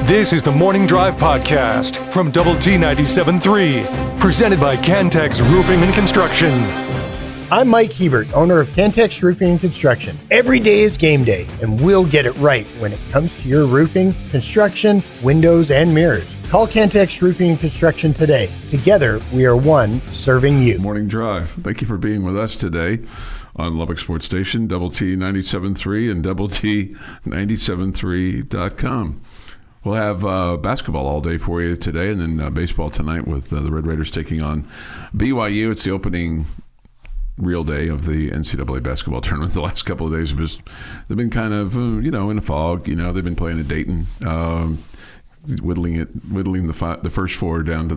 This is the Morning Drive Podcast from Double T 97.3, presented by Cantex Roofing and Construction. I'm Mike Hebert, owner of Cantex Roofing and Construction. Every day is game day, and we'll get it right when it comes to your roofing, construction, windows, and mirrors. Call Cantex Roofing and Construction today. Together, we are one serving you. Morning Drive. Thank you for being with us today on Lubbock Sports Station, Double T 97.3 and Double T 97.3.com. We'll have basketball all day for you today, and then baseball tonight with the Red Raiders taking on BYU. It's the opening real day of the NCAA basketball tournament. The last couple of days they've been kind of in a fog. They've been playing at Dayton, whittling the first four down to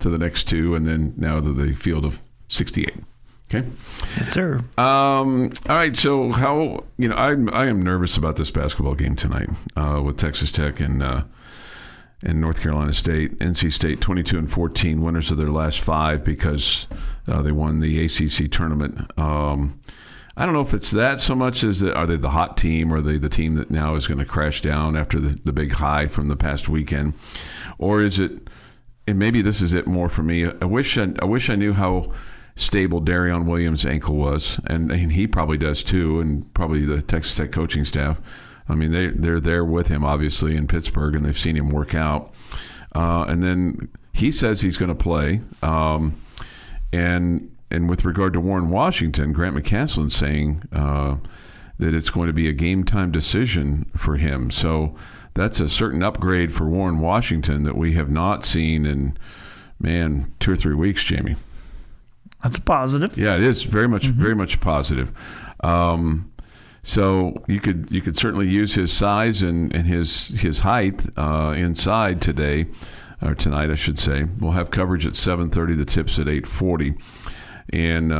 the next two, and then now to the field of 68. Okay. Yes, sir. All right. So I am nervous about this basketball game tonight with Texas Tech and North Carolina State. NC State 22-14, winners of their last five because they won the ACC tournament. I don't know if it's that so much as are they the hot team, or are they the team that now is going to crash down after the big high from the past weekend, or is it? And maybe this is it more for me. I wish I knew how stable Darion Williams' ankle was, and he probably does too, and probably the Texas Tech coaching staff. I mean, they're there with him, obviously, in Pittsburgh, and they've seen him work out. And then he says he's going to play. And with regard to Warren Washington, Grant McCaslin's saying that it's going to be a game-time decision for him. So that's a certain upgrade for Warren Washington that we have not seen in, 2 or 3 weeks, Jamie. That's positive. Yeah, it is very much positive. So you could certainly use his size and his height inside today, or tonight, I should say. We'll have coverage at 7:30. The tip's at 8:40. And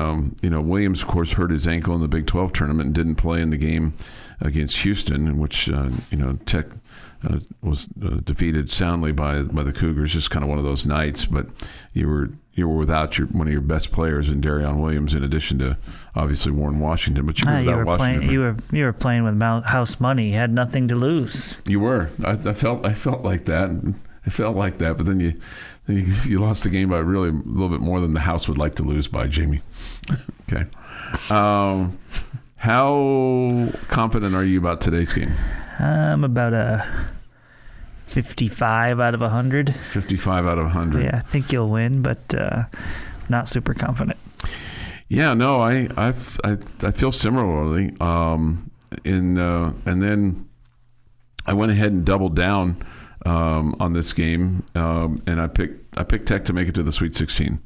Williams, of course, hurt his ankle in the Big 12 tournament and didn't play in the game against Houston, in which Tech was defeated soundly by the Cougars. Just kind of one of those nights, but you were without one of your best players in Darion Williams, in addition to obviously Warren Washington. But you were Washington. You were playing with house money. You had nothing to lose. You were. I felt like that. I felt like that, but then you lost the game by really a little bit more than the house would like to lose by, Jamie. Okay. How confident are you about today's game? I'm about a 55 out of 100. 55 out of 100. Yeah, I think you'll win, but not super confident. Yeah, no, I feel similarly. And then I went ahead and doubled down on this game, and I picked Tech to make it to the Sweet 16.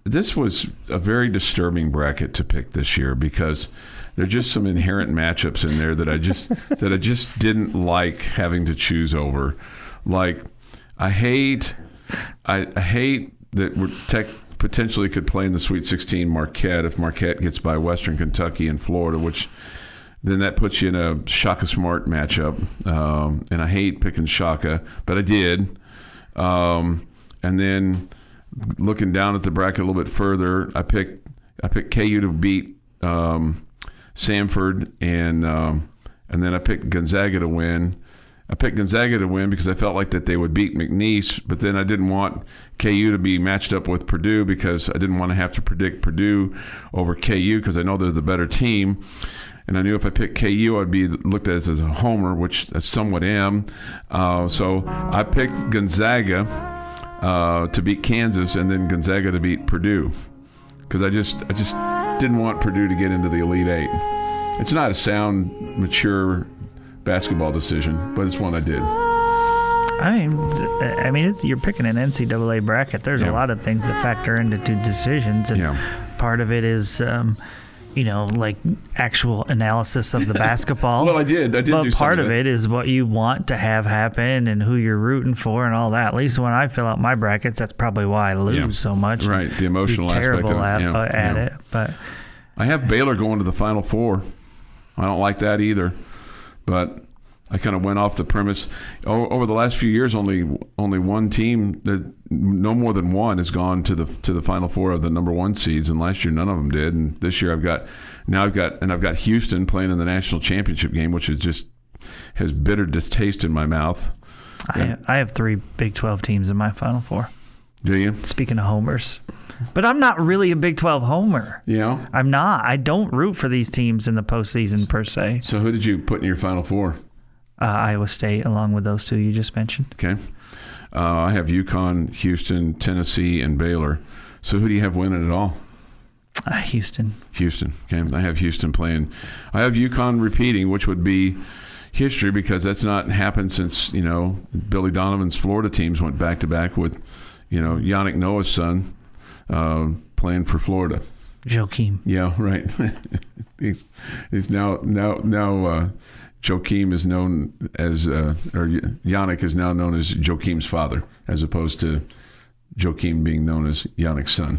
This was a very disturbing bracket to pick this year because there are just some inherent matchups in there that I just didn't like having to choose over. Like I hate that Tech potentially could play in the Sweet 16 Marquette if Marquette gets by Western Kentucky and Florida, which then that puts you in a Shaka Smart matchup. And I hate picking Shaka, but I did. And then looking down at the bracket a little bit further, I picked KU to beat Samford, and then I picked Gonzaga to win. I picked Gonzaga to win because I felt like that they would beat McNeese, but then I didn't want KU to be matched up with Purdue because I didn't want to have to predict Purdue over KU because I know they're the better team. And I knew if I picked KU, I'd be looked at as a homer, which I somewhat am. So I picked Gonzaga to beat Kansas, and then Gonzaga to beat Purdue, because I just didn't want Purdue to get into the Elite Eight. It's not a sound, mature basketball decision, but it's one I did. I mean, you're picking an NCAA bracket. There's a lot of things that factor into decisions, and part of it is like actual analysis of the basketball. Well, I did. But part of it is what you want to have happen and who you're rooting for and all that. At least when I fill out my brackets, that's probably why I lose so much. Right, the emotional aspect of it. At it. But I have Baylor going to the Final Four. I don't like that either. But I kind of went off the premise. Over the last few years, only one team, no more than one, has gone to the Final Four of the number one seeds, and last year none of them did. And this year I've got Houston playing in the national championship game, which is just has bitter distaste in my mouth. I have 3 Big 12 teams in my Final Four. Do you? Speaking of homers. But I'm not really a Big 12 homer. Yeah? I'm not. I don't root for these teams in the postseason per se. So who did you put in your Final Four? Iowa State, along with those 2 you just mentioned. Okay. I have UConn, Houston, Tennessee, and Baylor. So who do you have winning it all? Houston. Houston. Okay. I have Houston playing. I have UConn repeating, which would be history because that's not happened since, Billy Donovan's Florida teams went back-to-back with, Yannick Noah's son playing for Florida. Joakim. Yeah, right. he's now Joakim is known as, or Yannick is now known as Joakim's father, as opposed to Joakim being known as Yannick's son.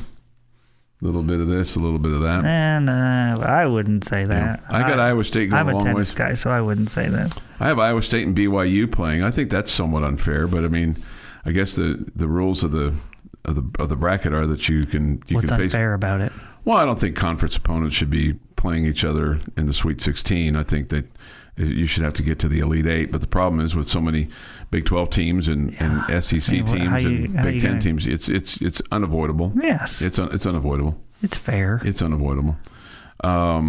A little bit of this, a little bit of that. I wouldn't say that. Yeah. I got Iowa State going a long way. I'm a tennis guy, so I wouldn't say that. I have Iowa State and BYU playing. I think that's somewhat unfair, but I mean, I guess the rules of the bracket are that you can What's face. unfair about it? Well, I don't think conference opponents should be playing each other in the Sweet 16. I think that you should have to get to the Elite Eight. But the problem is with so many Big 12 teams and SEC teams and Big 10 teams, it's unavoidable. Yes, it's unavoidable. It's fair. It's unavoidable. I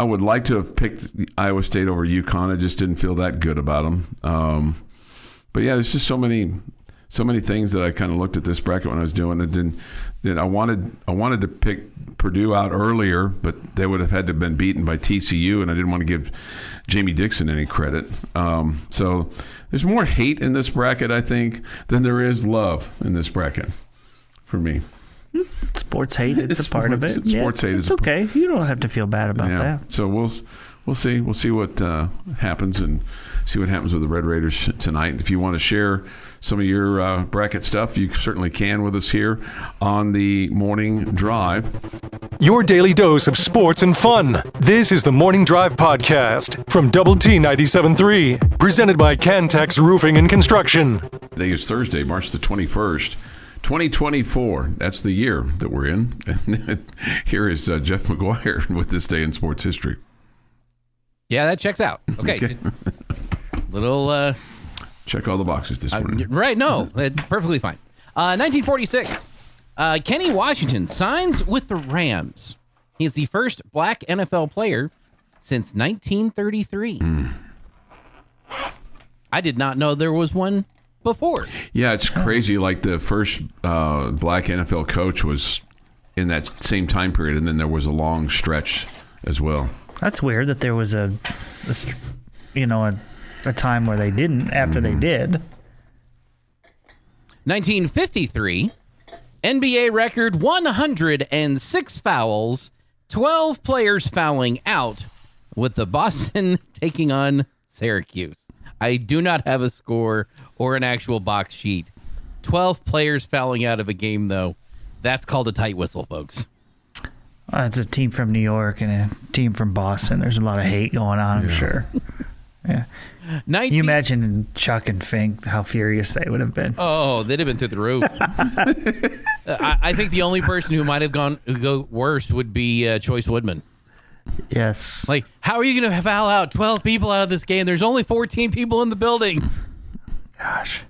would like to have picked Iowa State over UConn. I just didn't feel that good about them. But yeah, there's just so many things that I kind of looked at this bracket when I was doing it. Then I wanted to pick Purdue out earlier, but they would have had to have been beaten by TCU, and I didn't want to give Jamie Dixon any credit. So there's more hate in this bracket, I think, than there is love in this bracket for me. Sports hate, it's a part of it. Sports hate is okay. You don't have to feel bad about that. So we'll see. We'll see what happens and see what happens with the Red Raiders tonight. If you want to share some of your bracket stuff, you certainly can with us here on the Morning Drive. Your daily dose of sports and fun. This is the Morning Drive Podcast from Double T 97.3, presented by Cantex Roofing and Construction. Today is Thursday, March the 21st. 2024, that's the year that we're in. Here is Jeff McGuire with This Day in Sports History. Yeah, that checks out. Okay. Little... check all the boxes this morning. Right, no, perfectly fine. 1946, Kenny Washington signs with the Rams. He is the first black NFL player since 1933. I did not know there was one before. Yeah, it's crazy. Like the first black NFL coach was in that same time period, and then there was a long stretch as well. That's weird that there was a time where they didn't after they did. 1953, NBA record 106 fouls, 12 players fouling out, with the Boston taking on Syracuse. I do not have a score or an actual box sheet. 12 players fouling out of a game, though. That's called a tight whistle, folks. It's a team from New York and a team from Boston. There's a lot of hate going on, I'm sure. Yeah. You imagine Chuck and Fink, how furious they would have been. Oh, they'd have been through the roof. I think the only person who might have go worse would be Choice Woodman. Yes. Like, how are you going to foul out 12 people out of this game? There's only 14 people in the building. Gosh.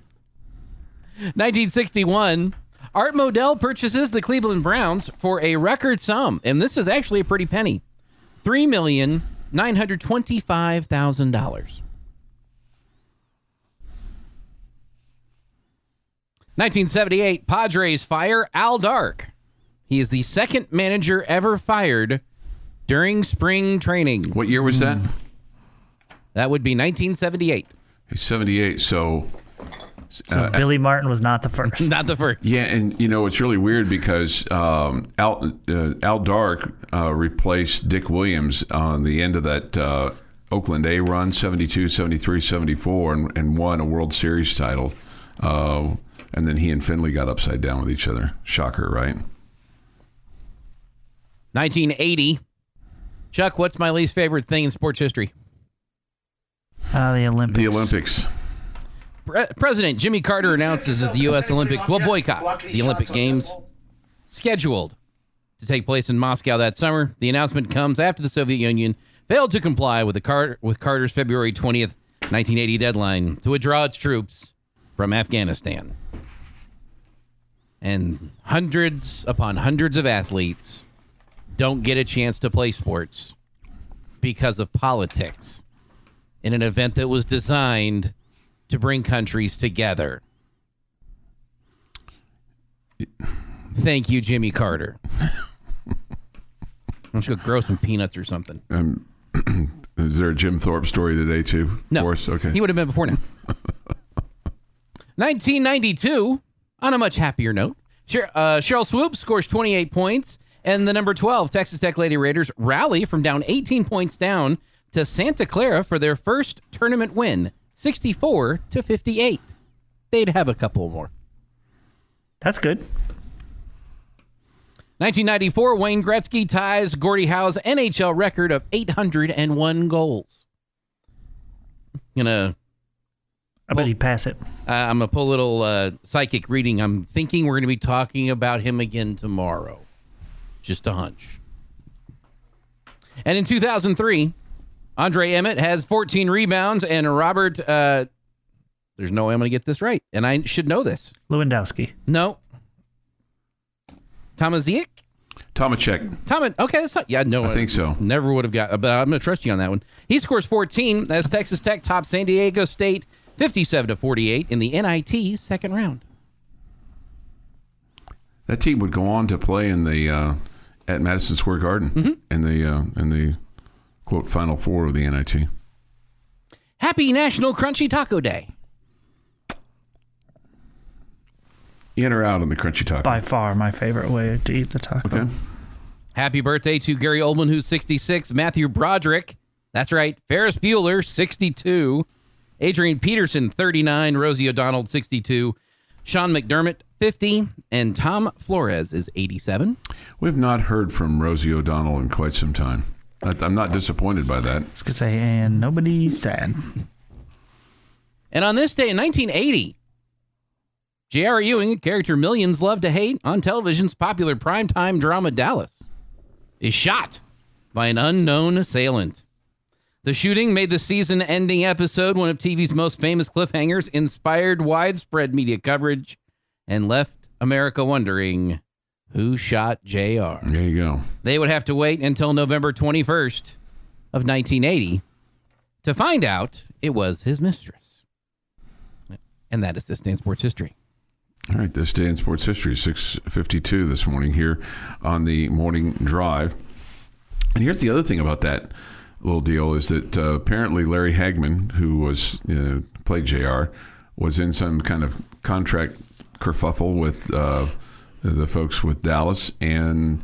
1961, Art Modell purchases the Cleveland Browns for a record sum, and this is actually a pretty penny, $3,925,000. 1978, Padres fire Al Dark. He is the second manager ever fired during spring training. What year was that? That would be 1978. 78, so Billy Martin was not the first. Not the first. Yeah, and it's really weird because Al Dark replaced Dick Williams on the end of that Oakland A run, 72, 73, 74, and won a World Series title. And then he and Finley got upside down with each other. Shocker, right? 1980. Chuck, what's my least favorite thing in sports history? The Olympics. The Olympics. President Jimmy Carter announces that the U.S. Olympics will boycott the Olympic Games scheduled to take place in Moscow that summer. The announcement comes after the Soviet Union failed to comply with Carter's February 20th, 1980 deadline to withdraw its troops from Afghanistan. And hundreds upon hundreds of athletes don't get a chance to play sports because of politics in an event that was designed to bring countries together. Thank you, Jimmy Carter. Why don't you go grow some peanuts or something? Is there a Jim Thorpe story today, too? No. For us? Okay. He would have been before now. 1992, on a much happier note, Cheryl Swoop scores 28 points, and the number 12 Texas Tech Lady Raiders rally from down 18 points down to Santa Clara for their first tournament win, 64-58. They'd have a couple more. That's good. 1994, Wayne Gretzky ties Gordie Howe's NHL record of 801 goals. I bet he'd pass it. I'm going to pull a little psychic reading. I'm thinking we're going to be talking about him again tomorrow. Just a hunch. And in 2003, Andre Emmett has 14 rebounds, and Robert, there's no way I'm going to get this right, and I should know this. Lewandowski. No. Tomaszek? Tomaszek. Okay, that's not. Yeah, no. I think so. Never would have got, but I'm going to trust you on that one. He scores 14 as Texas Tech tops San Diego State 57-48 in the NIT second round. That team would go on to play in the at Madison Square Garden in the quote Final Four of the NIT. Happy National Crunchy Taco Day. In or out on the crunchy taco? By far my favorite way to eat the taco. Okay. Happy birthday to Gary Oldman, who's 66. Matthew Broderick, that's right. Ferris Bueller, 62. Adrian Peterson, 39. Rosie O'Donnell, 62. Sean McDermott, 50. And Tom Flores is 87. We've not heard from Rosie O'Donnell in quite some time. I'm not disappointed by that. I was going to say, and nobody's sad. And on this day in 1980, J.R. Ewing, a character millions love to hate on television's popular primetime drama Dallas, is shot by an unknown assailant. The shooting made the season-ending episode one of TV's most famous cliffhangers, inspired widespread media coverage, and left America wondering who shot J.R. There you go. They would have to wait until November 21st of 1980 to find out it was his mistress. And that is this day in sports history. All right, this day in sports history, 6:52 this morning here on the Morning Drive. And here's the other thing about that little deal is that apparently Larry Hagman, who was played JR, was in some kind of contract kerfuffle with the folks with Dallas. And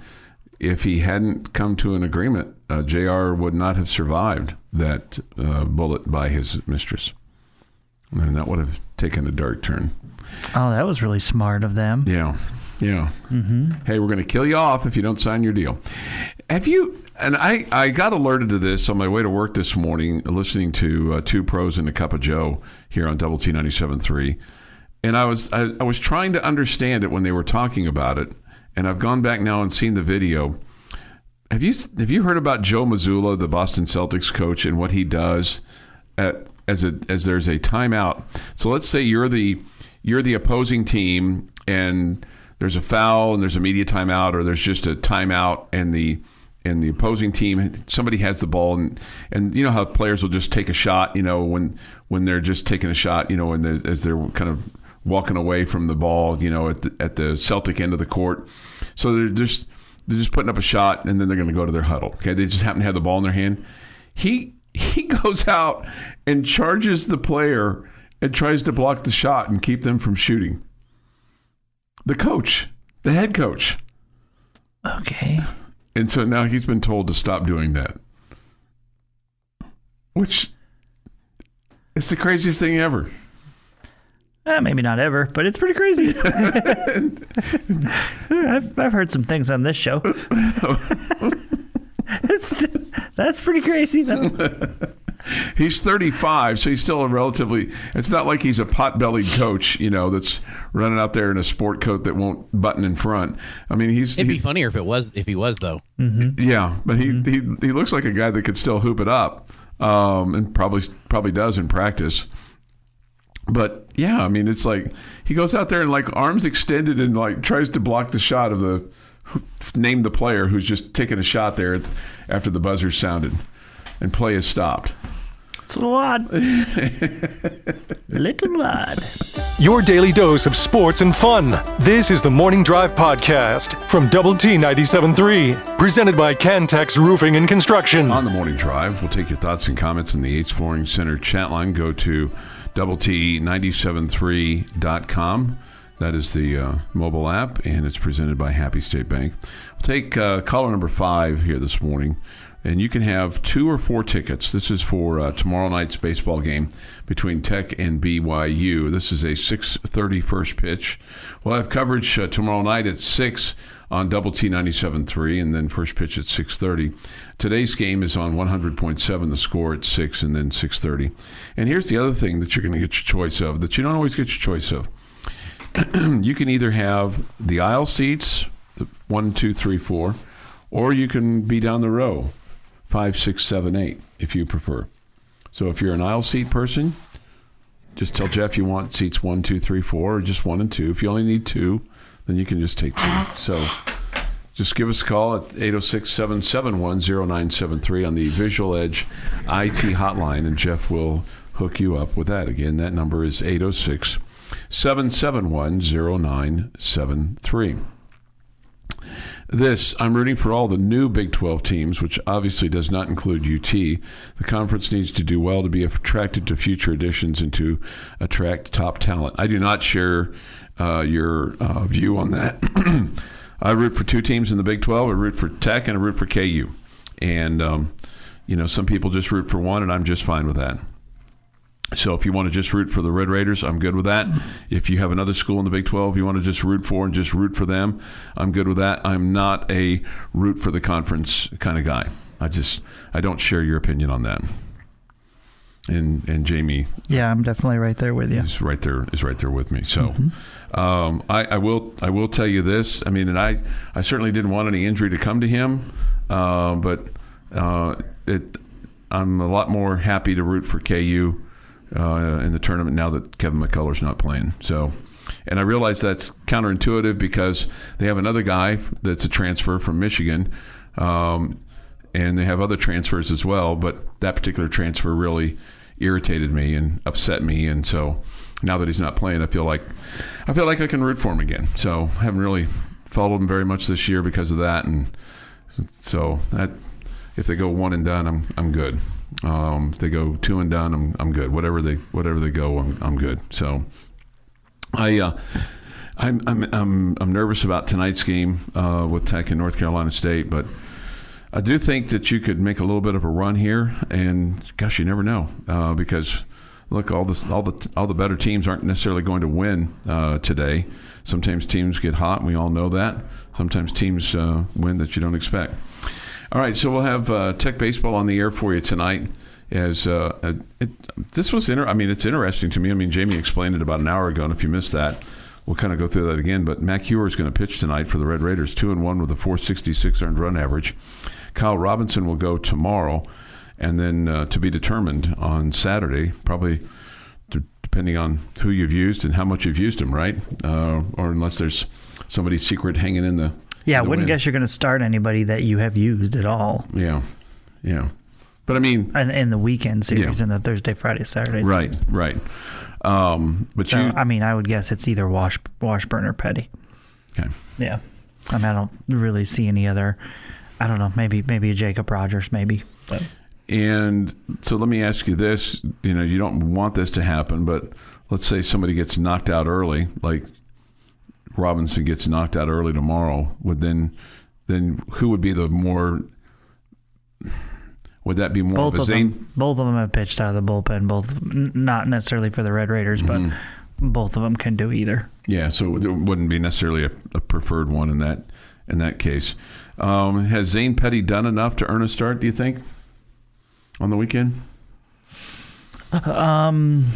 if he hadn't come to an agreement, JR would not have survived that bullet by his mistress. And that would have taken a dark turn. Oh, that was really smart of them. Yeah. Mm-hmm. Hey, we're going to kill you off if you don't sign your deal. Have you? And I got alerted to this on my way to work this morning, listening to Two Pros and a Cup of Joe here on Double T 97.3. And I was trying to understand it when they were talking about it. And I've gone back now and seen the video. Have you heard about Joe Mazzulla, the Boston Celtics coach, and what he does as there's a timeout? So let's say you're the opposing team and there's a foul and there's a media timeout, or there's just a timeout and the opposing team, somebody has the ball, and you know how players will just take a shot, when they're just taking a shot, as they're kind of walking away from the ball, at the Celtic end of the court. So they're just putting up a shot and then they're going to go to their huddle. Okay, they just happen to have the ball in their hand. He goes out and charges the player and tries to block the shot and keep them from shooting. The head coach. Okay. And so now he's been told to stop doing that. Which is the craziest thing ever. Maybe not ever, but it's pretty crazy. I've heard some things on this show. That's pretty crazy, though. He's 35, so he's still a relatively. It's not like he's a pot-bellied coach, that's running out there in a sport coat that won't button in front. I mean, it'd be funnier if he was though. Mm-hmm. Yeah, but he looks like a guy that could still hoop it up, and probably does in practice. But yeah, I mean, it's like he goes out there and like arms extended and like tries to block the shot of name the player who's just taking a shot there after the buzzer sounded and play is stopped. It's a little odd. Little odd. Your daily dose of sports and fun. This is the Morning Drive Podcast from Double T 97.3, presented by Cantex Roofing and Construction. On the Morning Drive, we'll take your thoughts and comments in the Yates Flooring Center chat line. Go to doublet973.com. That is the mobile app, and it's presented by Happy State Bank. We'll take caller number 5 here this morning, and you can have 2 or 4 tickets. This is for tomorrow night's baseball game between Tech and BYU. This is a 6:30 first pitch. We'll have coverage tomorrow night at 6 on Double T 97.3, and then first pitch at 6:30. Today's game is on 100.7, the score at 6, and then 6:30. And here's the other thing that you're going to get your choice of, that you don't always get your choice of. You can either have the aisle seats, the 1, 2, 3, 4, or you can be down the row, 5, 6, 7, 8, if you prefer. So if you're an aisle seat person, just tell Jeff you want seats 1, 2, 3, 4, or just 1 and 2. If you only need 2, then you can just take 2. So just give us a call at 806-771-0973 on the Visual Edge IT hotline, and Jeff will hook you up with that. Again, that number is 806-771-0973. I'm rooting for all the new Big 12 teams, which obviously does not include UT. The conference needs to do well to be attracted to future additions and to attract top talent. I do not share your view on that. I root for 2 teams in the Big 12. I root for Tech and I root for KU. And, some people just root for one, and I'm just fine with that. So if you want to just root for the Red Raiders, I'm good with that. If you have another school in the Big 12 you want to just root for and just root for them, I'm good with that. I'm not a root for the conference kind of guy. I don't share your opinion on that. And Jamie, yeah, I'm definitely right there with you. Is right there with me. So I will tell you this. I mean, and I certainly didn't want any injury to come to him, but I'm a lot more happy to root for KU in the tournament now that Kevin McCullough's not playing. So, and I realize that's counterintuitive because they have another guy that's a transfer from Michigan, and they have other transfers as well. But that particular transfer really irritated me and upset me, and so now that he's not playing, I feel like I can root for him again. So I haven't really followed him very much this year because of that, and so that if they go 1 and done, I'm good. If they go 2 and done, I'm good. Whatever they go, I'm good. So I'm nervous about tonight's game with Tech and North Carolina State, but I do think that you could make a little bit of a run here, and gosh, you never know because look, all the better teams aren't necessarily going to win today. Sometimes teams get hot, and we all know that. Sometimes teams win that you don't expect. All right, so we'll have Tech baseball on the air for you tonight. As this was it's interesting to me. I mean, Jamie explained it about an hour ago, and if you missed that, we'll kind of go through that again. But Mac Hewer is going to pitch tonight for the Red Raiders, 2-1 with a .466 earned run average. Kyle Robinson will go tomorrow, and then to be determined on Saturday, probably depending on who you've used and how much you've used him, right? Or unless there's somebody secret hanging in the I wouldn't guess you're going to start anybody that you have used at all. Yeah. But I mean, in the weekend series, in the Thursday, Friday, Saturday. Right. But so, I would guess it's either Washburn or Petty. Okay. Yeah. I don't really see any other. I don't know. Maybe a Jacob Rogers, maybe. But. And so let me ask you this. You don't want this to happen, but let's say somebody gets knocked out early, like Robinson gets knocked out early tomorrow. Then who would be the more? Would that be more of a Zane? Both of them have pitched out of the bullpen. Both, not necessarily for the Red Raiders, but both of them can do either. Yeah, so it wouldn't be necessarily a preferred one in that case. Has Zane Petty done enough to earn a start, do you think, on the weekend? That's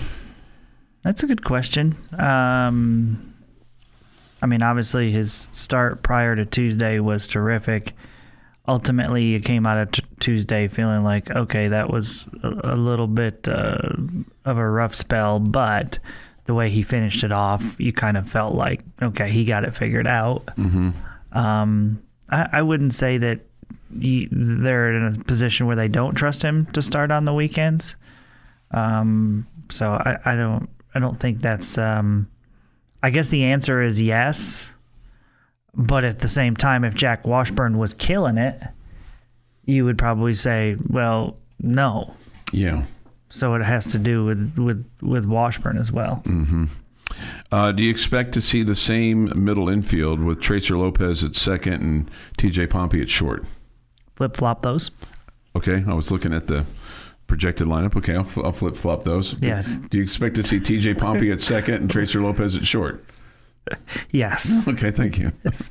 a good question. I mean, obviously his start prior to Tuesday was terrific. Ultimately, you came out of Tuesday feeling like, okay, that was a little bit of a rough spell, but the way he finished it off, you kind of felt like, okay, he got it figured out. Mm-hmm. I wouldn't say that they're in a position where they don't trust him to start on the weekends. So I don't think that's. I guess the answer is yes. But at the same time, if Jack Washburn was killing it, you would probably say, well, no. Yeah. So it has to do with Washburn as well. Mm-hmm. Do you expect to see the same middle infield with Tracer Lopez at second and TJ Pompey at short? Flip-flop those. Okay. I was looking at the projected lineup. Okay. I'll flip-flop those. Yeah. Do you expect to see TJ Pompey at second and Tracer Lopez at short? Yes. Okay, thank you. Yes.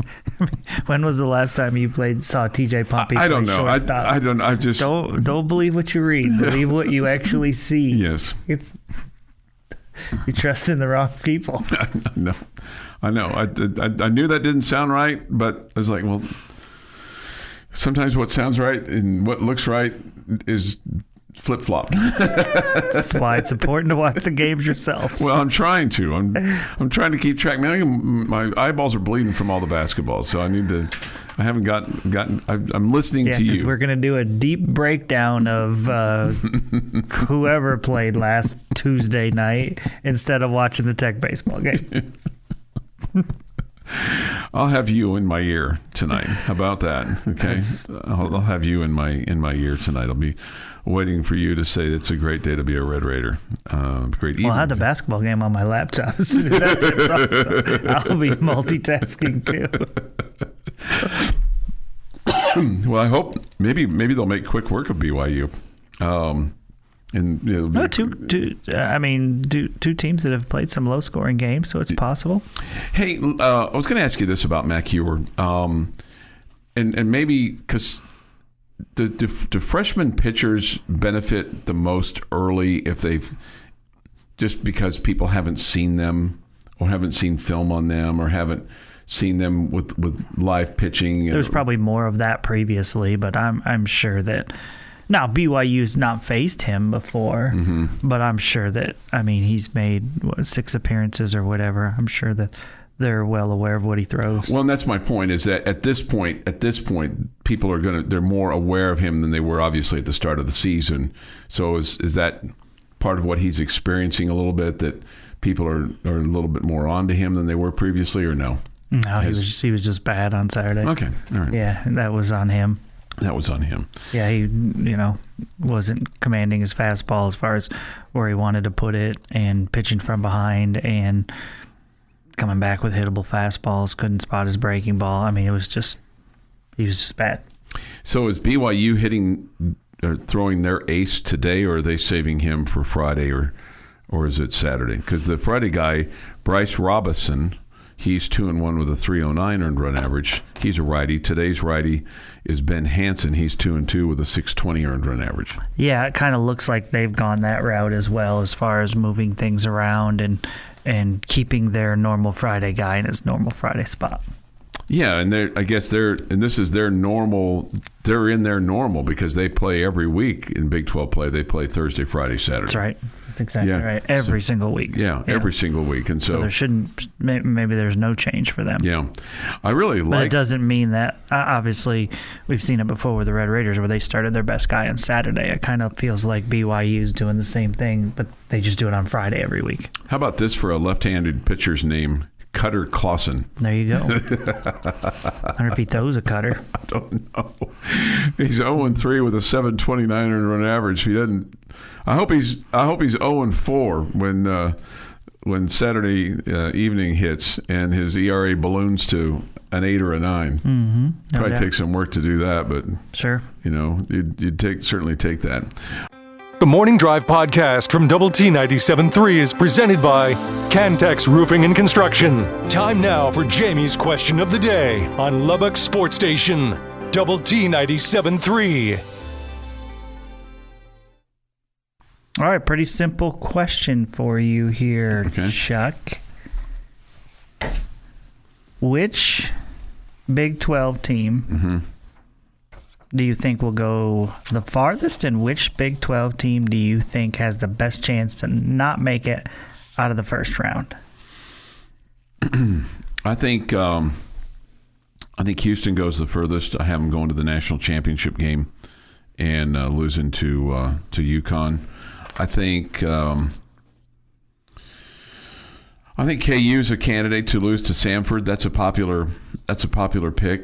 When was the last time you saw TJ Pompey? I don't know. I don't. I just don't believe what you read. Believe what you actually see. Yes. You trust in the wrong people. No, I know. I knew that didn't sound right, but I was like, well, sometimes what sounds right and what looks right is flip-flopped. That's why it's important to watch the games yourself. Well, I'm trying to. I'm trying to keep track. Man, my eyeballs are bleeding from all the basketball, so I need to. I haven't gotten. I'm listening to you. Because we're going to do a deep breakdown of whoever played last Tuesday night instead of watching the Tech baseball game. I'll have you in my ear tonight. How about that? Okay, I'll have you in my ear tonight. I'll be waiting for you to say it's a great day to be a Red Raider. Great evening. Well, I had the basketball game on my laptop as soon as that tips off, so I'll be multitasking too. Well, I hope maybe they'll make quick work of BYU. And two teams that have played some low-scoring games, so it's possible. Hey, I was going to ask you this about Mac Ewer, and maybe because do freshman pitchers benefit the most early if they've just because people haven't seen them or haven't seen film on them or haven't seen them with live pitching? There's probably more of that previously, but I'm sure that. Now, BYU's not faced him before, but I'm sure that, he's made 6 appearances or whatever. I'm sure that they're well aware of what he throws. Well, and that's my point, is that at this point, people they're more aware of him than they were obviously at the start of the season. So is that part of what he's experiencing a little bit, that people are a little bit more onto him than they were previously, or no? No, he was just bad on Saturday. Okay, all right. Yeah, that was on him. That was on him. Yeah, he, wasn't commanding his fastball as far as where he wanted to put it, and pitching from behind and coming back with hittable fastballs, couldn't spot his breaking ball. He was just bad. So is BYU throwing their ace today, or are they saving him for Friday, or is it Saturday? Because the Friday guy, Bryce Robinson, he's 2-1 with a 309 earned run average. He's a righty. Today's righty is Ben Hansen. He's 2-2 with a 620 earned run average. Yeah, it kind of looks like they've gone that route as well, as far as moving things around and keeping their normal Friday guy in his normal Friday spot. Yeah, and this is their normal. They're in their normal because they play every week in Big 12 play. They play Thursday, Friday, Saturday. That's right. That's exactly right. Every single week. Yeah, every single week. And so there shouldn't, maybe there's no change for them. Yeah. I really like. But it doesn't mean that, obviously, we've seen it before with the Red Raiders where they started their best guy on Saturday. It kind of feels like BYU's doing the same thing, but they just do it on Friday every week. How about this for a left-handed pitcher's name? Cutter Clausen. There you go. I wonder if he throws a cutter. I don't know. He's 0-3 with a 729 earned run average. He doesn't. I hope he's 0-4 when Saturday evening hits and his ERA balloons to an 8 or a 9. Mm-hmm. Probably take some work to do that, but sure. You'd certainly take that. The Morning Drive podcast from Double T 97.3 is presented by Cantex Roofing and Construction. Time now for Jamie's question of the day on Lubbock Sports Station, Double T 97.3. All right, pretty simple question for you here, Okay. Chuck. Which Big 12 team do you think will go the farthest, and which Big 12 team do you think has the best chance to not make it out of the first round? I think Houston goes the furthest. I have them going to the national championship game and losing to UConn. I think KU is a candidate to lose to Samford. That's a popular pick.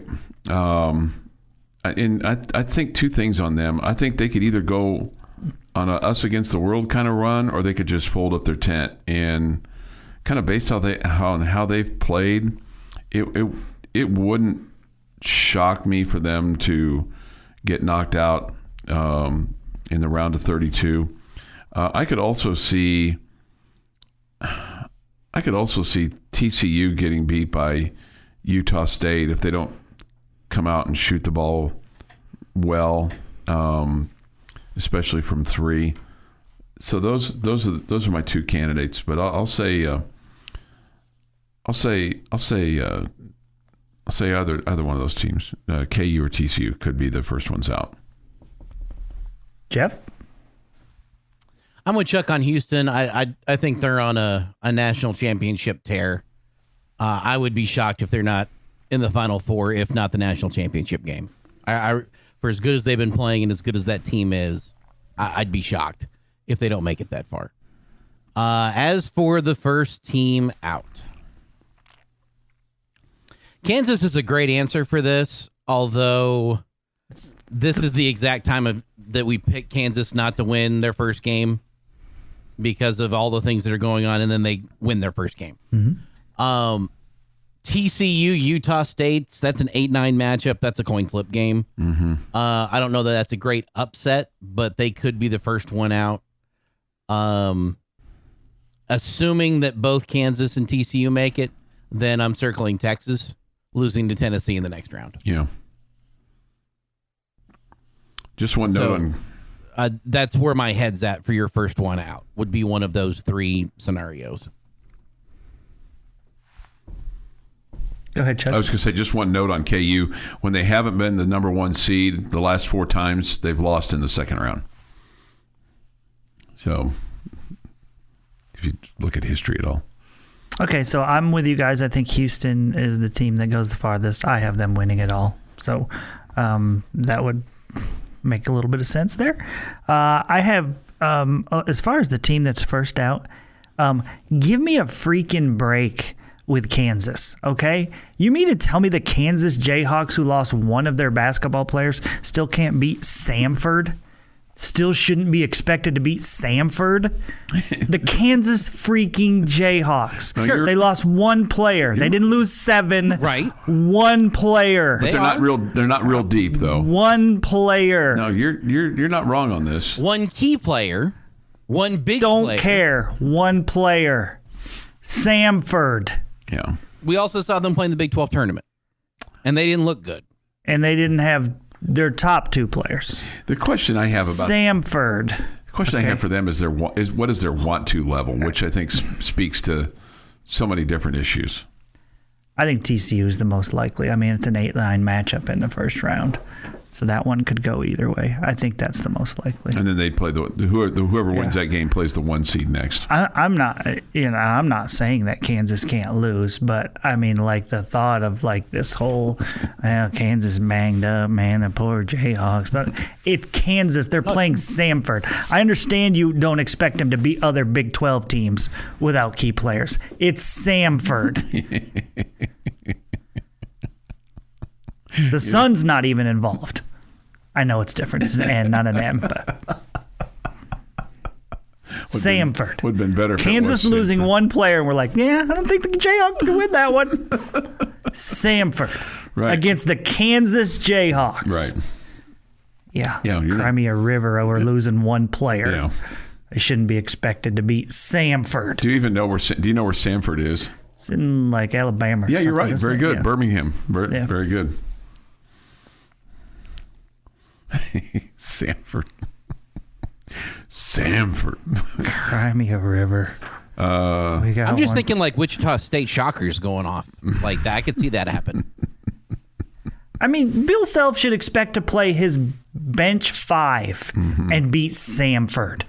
And I think two things on them. I think they could either go on a us against the world kind of run, or they could just fold up their tent. And kind of based on how they've played, it wouldn't shock me for them to get knocked out in the round of 32. I could also see TCU getting beat by Utah State if they don't come out and shoot the ball well, especially from three. So those are my two candidates. But I'll say either one of those teams, KU or TCU, could be the first ones out. Jeff? I'm with Chuck on Houston. I think they're on a national championship tear. I would be shocked if they're not in the Final Four, if not the national championship game. For as good as they've been playing and as good as that team is, I'd be shocked if they don't make it that far. As for the first team out, Kansas is a great answer for this, although this is the exact time that we picked Kansas not to win their first game because of all the things that are going on, and then they win their first game. Mm-hmm. TCU, Utah State, that's an 8-9 matchup. That's a coin flip game. Mm-hmm. I don't know that that's a great upset, but they could be the first one out. Assuming that both Kansas and TCU make it, then I'm circling Texas, losing to Tennessee in the next round. Yeah. Just one note on... that's where my head's at for your first one out, would be one of those three scenarios. Go ahead, Chuck. I was going to say, just one note on KU. When they haven't been the number one seed the last 4 times, they've lost in the second round. So, if you look at history at all. Okay, so I'm with you guys. I think Houston is the team that goes the farthest. I have them winning it all. So, that would make a little bit of sense there. I have, as far as the team that's first out, give me a freaking break with Kansas, okay? You mean to tell me the Kansas Jayhawks, who lost one of their basketball players, still can't beat Samford? Still shouldn't be expected to beat Samford? The Kansas freaking Jayhawks. Sure. They lost one player. They didn't lose 7. Right. One player. But they're not real deep, though. One player. No, you're not wrong on this. One key player, one big Don't player. care. One player. Samford. Yeah. We also saw them playing the Big 12 tournament, and they didn't look good. And they didn't have their top 2 players. The question I have about Samford. The question I have for them is what is their want to level, which I think speaks to so many different issues. I think TCU is the most likely. I mean, it's an 8-9 matchup in the first round, so that one could go either way. I think that's the most likely. And then they play whoever wins that game plays the 1 seed next. I'm not saying that Kansas can't lose, but I mean, like the thought of like this whole Kansas banged up, man, the poor Jayhawks. But it's Kansas. They're playing Samford. I understand you don't expect them to beat other Big 12 teams without key players. It's Samford. The Sun's not even involved. I know it's different. It's an N, not an M, but Samford. Would have been better if Kansas it was losing Samford. one player, and we're like, yeah, I don't think the Jayhawks can win that one. Samford against the Kansas Jayhawks. Right. Yeah. Yeah, Crimea River over losing one player. Yeah. They shouldn't be expected to beat Samford. Do you know where Samford is? It's in like Alabama. Or Yeah, you're right. something, Very isn't it? good. Yeah. Birmingham. Yeah. Very good. Samford. Samford. Cry me a river. I'm just thinking like Wichita State Shockers going off like that. I could see that happen. I mean, Bill Self should expect to play his bench 5 and beat Samford.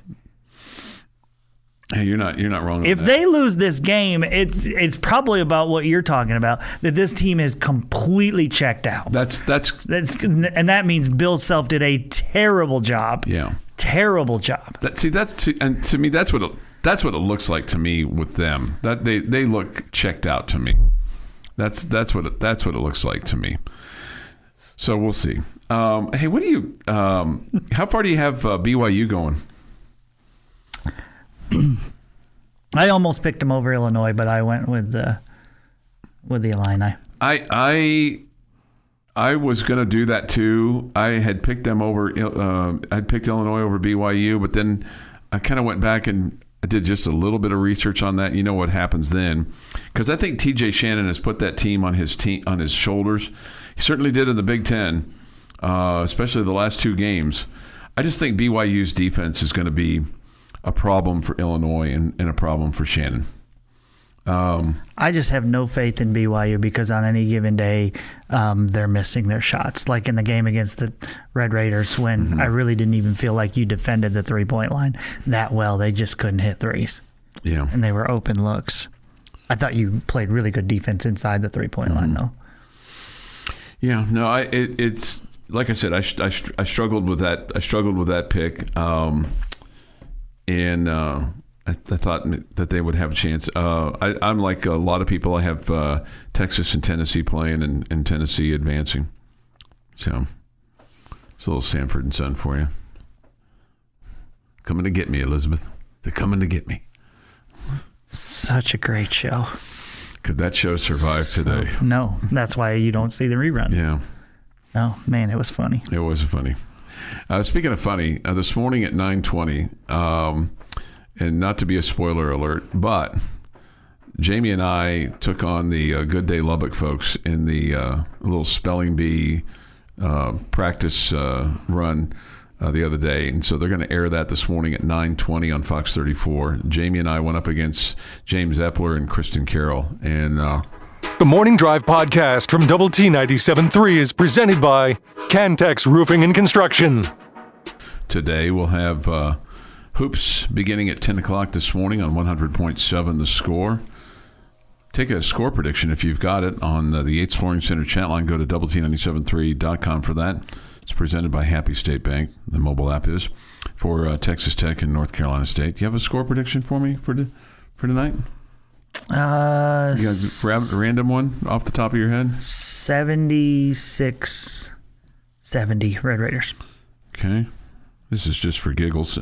Hey, you're not wrong. If they lose this game, it's probably about what you're talking about, that this team is completely checked out. And that means Bill Self did a terrible job. Yeah, terrible job. And to me, that's what it looks like to me with them. That they look checked out to me. That's what it looks like to me. So we'll see. Hey, what do you? How far do you have BYU going? I almost picked them over Illinois, but I went with the Illini. I was going to do that too. I had picked them over. I'd picked Illinois over BYU, but then I kind of went back and I did just a little bit of research on that. You know what happens then? Because I think TJ Shannon has put that team on his shoulders. He certainly did in the Big Ten, especially the last 2 games. I just think BYU's defense is going to be a problem for Illinois and a problem for Shannon. I just have no faith in BYU because on any given day, they're missing their shots. Like in the game against the Red Raiders when I really didn't even feel like you defended the 3-point line that well. They just couldn't hit threes. Yeah. And they were open looks. I thought you played really good defense inside the 3-point line, though. Yeah, no, it's like I said, I struggled with that. I struggled with that pick. And I thought that they would have a chance. I'm like a lot of people. I have Texas and Tennessee playing and Tennessee advancing. So it's a little Sanford and Son for you. Coming to get me, Elizabeth. They're coming to get me. Such a great show. Could that show survive today? No, that's why you don't see the reruns. Yeah. Oh, man, it was funny. It was funny. Speaking of funny, this morning at 9:20, and not to be a spoiler alert, but Jamie and I took on the Good Day Lubbock folks in the little spelling bee practice run the other day. And so they're going to air that this morning at 9:20 on Fox 34. Jamie and I went up against James Epler and Kristen Carroll. And the Morning Drive podcast from Double T 97.3 is presented by Cantex Roofing and Construction. Today we'll have hoops beginning at 10 o'clock this morning on 100.7 The Score. Take a score prediction if you've got it on the Yates Flooring Center chat line. Go to doublet973.com for that. It's presented by Happy State Bank. The mobile app is for Texas Tech and North Carolina State. Do you have a score prediction for me for tonight? You guys grab a random one off the top of your head? 76-70 Red Raiders. Okay. This is just for giggles.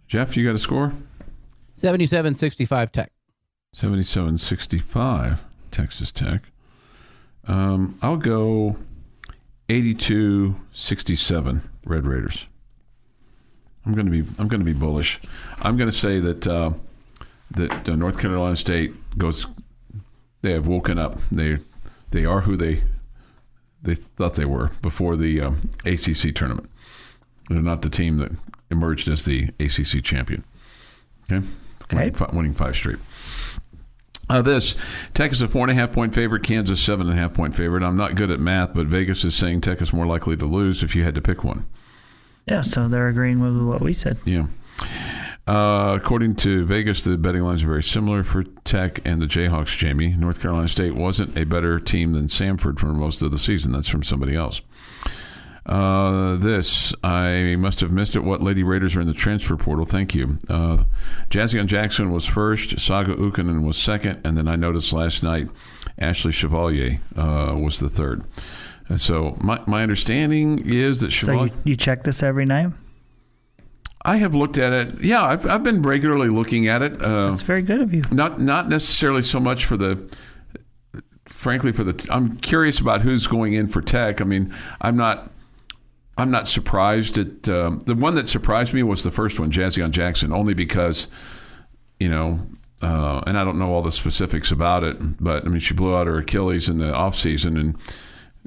Jeff, you got a score? 77-65 Tech. 77-65 Texas Tech. I'll go 82-67 Red Raiders. I'm going to be bullish. I'm going to say that North Carolina State goes. They have woken up. They are who they thought they were before the ACC tournament. They're not the team that emerged as the ACC champion. Okay. Winning 5 straight. This Tech is a 4.5-point favorite. Kansas 7.5-point favorite. I'm not good at math, but Vegas is saying Tech is more likely to lose if you had to pick one. Yeah, so they're agreeing with what we said. Yeah. According to Vegas, the betting lines are very similar for Tech and the Jayhawks, Jamie. North Carolina State wasn't a better team than Samford for most of the season. That's from somebody else. This, I must have missed it. What Lady Raiders are in the transfer portal? Thank you. Jazzion Jackson was first. Saga Ukkonen was second. And then I noticed last night Ashley Chevalier was the third. And so my understanding is that Chevalier... So you check this every night? I have looked at it. Yeah, I've been regularly looking at it. That's very good of you. Not necessarily so much for the... Frankly, I'm curious about who's going in for Tech. I mean, I'm not surprised at the one that surprised me was the first one, Jazzion Jackson, only because, and I don't know all the specifics about it, but I mean, she blew out her Achilles in the offseason and,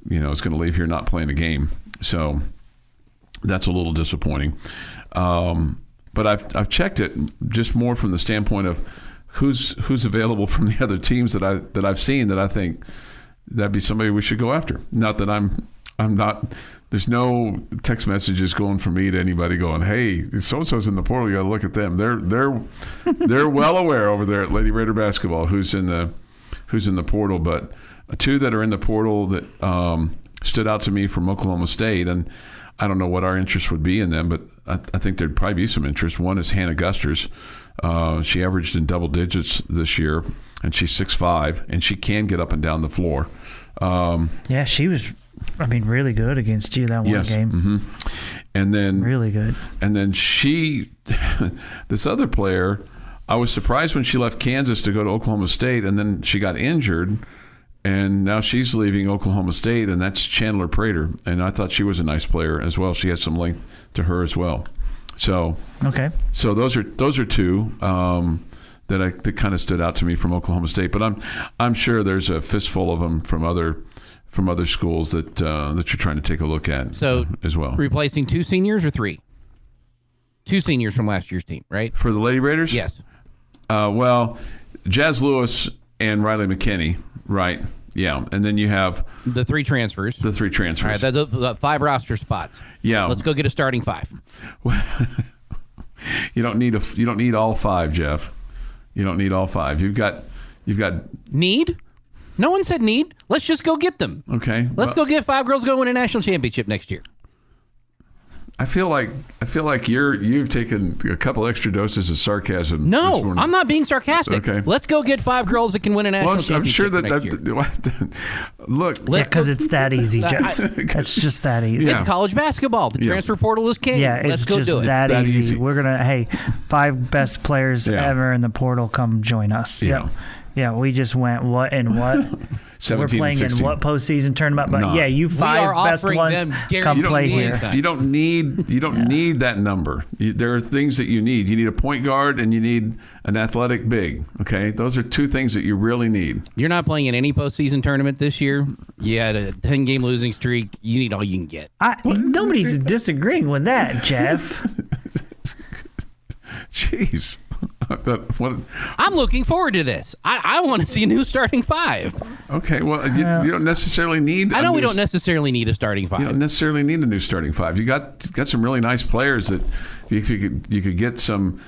is going to leave here not playing a game. So that's a little disappointing. But I've checked it just more from the standpoint of who's available from the other teams that I've seen that I think that'd be somebody we should go after. Not that I'm not. There's no text messages going from me to anybody going, "Hey, so-and-so's in the portal. You got to look at them." They're well aware over there at Lady Raider basketball who's in the portal. But two that are in the portal that stood out to me from Oklahoma State, and I don't know what our interest would be in them, but I think there'd probably be some interest. One is Hannah Gusters. She averaged in double digits this year, and she's 6'5", and she can get up and down the floor. Yeah, she was, really good against you that one game. Mm-hmm. And then really good. And then this other player, I was surprised when she left Kansas to go to Oklahoma State, and then she got injured, and now she's leaving Oklahoma State, and that's Chandler Prater. And I thought she was a nice player as well. She has some length to her as well. So okay. So those are two that kind of stood out to me from Oklahoma State. But I'm sure there's a fistful of them from other schools that you're trying to take a look at. So as well. Replacing 2 seniors or 3? 2 seniors from last year's team, right? For the Lady Raiders? Yes. Well, Jazz Lewis and Riley McKinney, right? Yeah, and then you have the 3 transfers. All right, that's the 5 roster spots. Yeah, let's go get a starting 5. You don't need all 5, Jeff. You don't need all 5. You've got need. No one said need. Let's just go get them. Okay. Let's go get 5 girls going to win a national championship next year. I feel like you've taken a couple extra doses of sarcasm. No, I'm not being sarcastic. Okay. Let's go get 5 girls that can win a national championship. I'm sure next year. Look, because it's that easy, Jeff. It's just that easy. It's college basketball. The transfer portal is king. Yeah, Let's go just do it. that easy. We're gonna 5 best players ever in the portal. Come join us. Yeah. Yeah, we just went what and what. We're playing in what postseason tournament? But you 5 best ones come play here. You don't need that number. There are things that you need. You need a point guard and you need an athletic big. Okay, those are 2 things that you really need. You're not playing in any postseason tournament this year. You had a 10-game losing streak. You need all you can get. Nobody's disagreeing with that, Jeff. Jeez. I'm looking forward to this. I want to see a new starting 5. Okay, well, you don't necessarily need. I know we don't necessarily need a starting 5. You don't necessarily need a new starting 5. You got some really nice players that if you could get some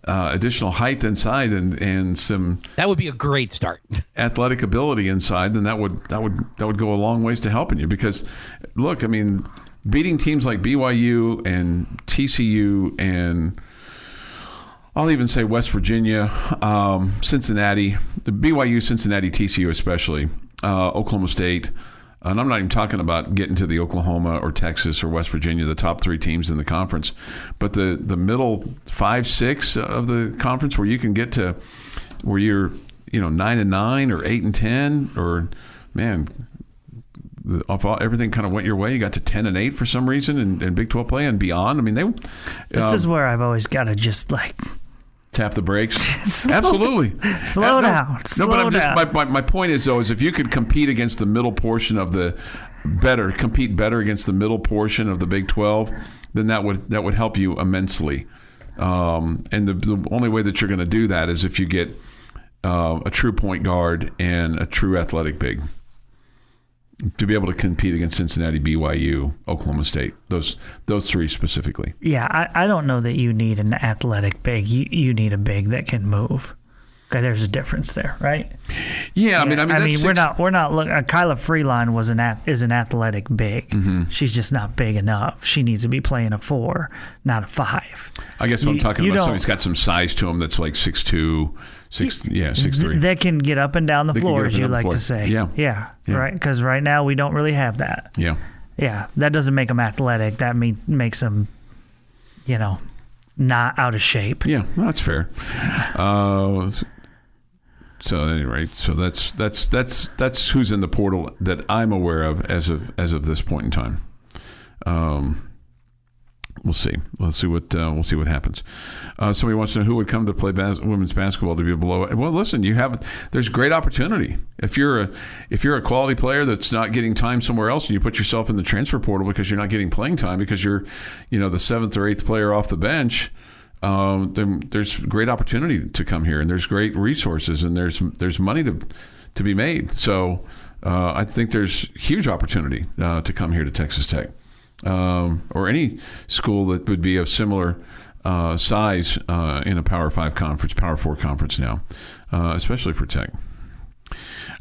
additional height inside and some. That would be a great start. Athletic ability inside, then that would go a long ways to helping you. Because look, beating teams like BYU and TCU and I'll even say West Virginia, Cincinnati, the BYU, Cincinnati, TCU especially, Oklahoma State. And I'm not even talking about getting to the Oklahoma or Texas or West Virginia, the top 3 teams in the conference. But the middle 5, 6 of the conference where you can get to where you're 9-9 or 8-10 or, man, everything kind of went your way. You got to 10-8 for some reason in Big 12 play and beyond. This is where I've always got to just tap the brakes. Absolutely. Slow down. My point is though, is if you could compete against the middle portion of compete better against the middle portion of the Big 12, then that would help you immensely. And the only way that you're going to do that is if you get a true point guard and a true athletic big. To be able to compete against Cincinnati, BYU, Oklahoma State, those 3 specifically. Yeah, I don't know that you need an athletic big. You need a big that can move. Okay, there's a difference there, right? Yeah, we're not looking. Kyla Freeline is an athletic big. Mm-hmm. She's just not big enough. She needs to be playing a 4, not a 5. I guess what I'm talking about somebody who's got some size to him that's like 6'2", 6'3". That can get up and down the floor, as you like to say. Yeah. Right. Because right now we don't really have that. Yeah. That doesn't make them athletic. That makes them, not out of shape. Yeah, well, that's fair. So at any rate, so that's who's in the portal that I'm aware of as of this point in time. We'll see. We'll see what happens. Somebody wants to know who would come to play women's basketball to be below it. Well, listen, there's great opportunity. If you're a quality player that's not getting time somewhere else, and you put yourself in the transfer portal because you're not getting playing time because you're, the seventh or eighth player off the bench, then there's great opportunity to come here, and there's great resources, and there's money to be made. So I think there's huge opportunity to come here to Texas Tech. Or any school that would be of similar size in a Power 5 conference, Power 4 conference now, especially for Tech.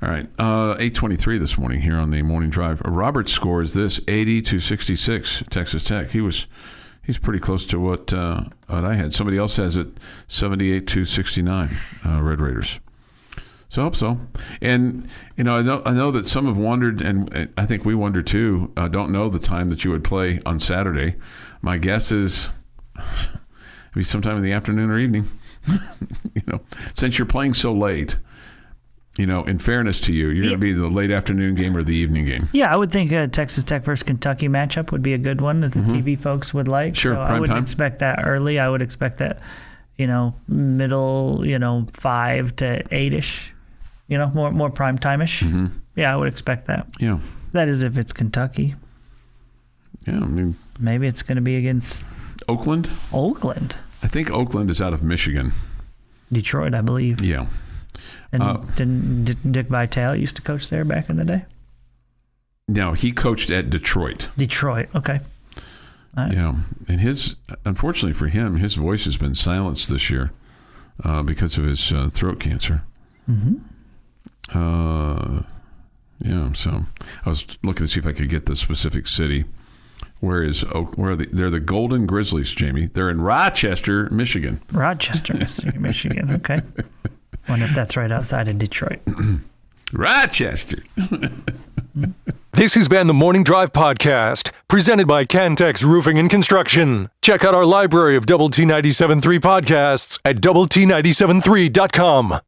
All right, 8:23 this morning here on the Morning Drive. Robert's score is this: 80-66, Texas Tech. He's pretty close to what I had. Somebody else has it 78-69, Red Raiders. So I hope so. And, I know that some have wondered, and I think we wonder too, don't know the time that you would play on Saturday. My guess is maybe sometime in the afternoon or evening. Since you're playing so late, in fairness to you, you're going to be the late afternoon game or the evening game. Yeah, I would think a Texas Tech versus Kentucky matchup would be a good one that the TV folks would like. Sure, so prime I wouldn't time. expect that early. I would expect that, middle, 5 to 8-ish. More prime time-ish. Mm-hmm. Yeah, I would expect that. Yeah. That is if it's Kentucky. Yeah, I mean... Maybe it's going to be against... Oakland? I think Oakland is out of Michigan. Detroit, I believe. Yeah. And didn't Dick Vitale used to coach there back in the day? No, he coached at Detroit. Detroit, okay. All right. Yeah, and unfortunately for him, his voice has been silenced this year because of his throat cancer. Mm-hmm. So I was looking to see if I could get the specific city. Where are they? They're the Golden Grizzlies, Jamie. They're in Rochester, Michigan. Rochester, Michigan. Okay. Wonder if that's right outside of Detroit. Rochester. This has been the Morning Drive Podcast, presented by Cantex Roofing and Construction. Check out our library of Double T 97.3 podcasts at doublet97.3.com.